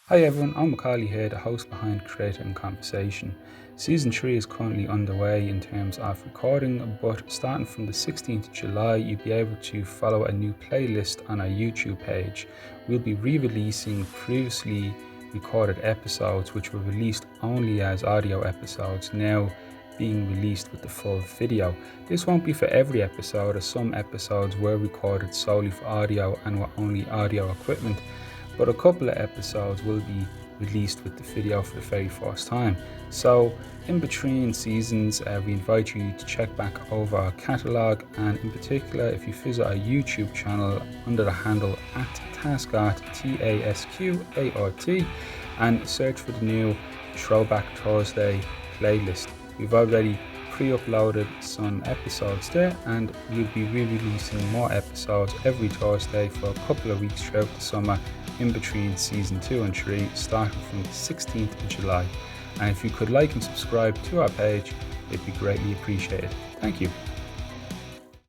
Hi everyone, I'm Macaulay here, the host behind Creative and Conversation. Season 3 is currently underway in terms of recording, but starting from the 16th of July, you'll be able to follow a new playlist on our YouTube page. We'll be re-releasing previously recorded episodes which were released only as audio episodes, now being released with the full video. This won't be for every episode, as some episodes were recorded solely for audio and were only audio equipment, but a couple of episodes will be released with the video for the very first time. So in between seasons, we invite you to check back over our catalogue, and in particular if you visit our YouTube channel under the handle at TASQ, TASQART, and search for the new Throwback Thursday playlist. We've already pre-uploaded some episodes there, and we'll be re-releasing more episodes every Thursday for a couple of weeks throughout the summer in between season 2 and 3, starting from the 16th of July. And if you could like and subscribe to our page, it'd be greatly appreciated. Thank you.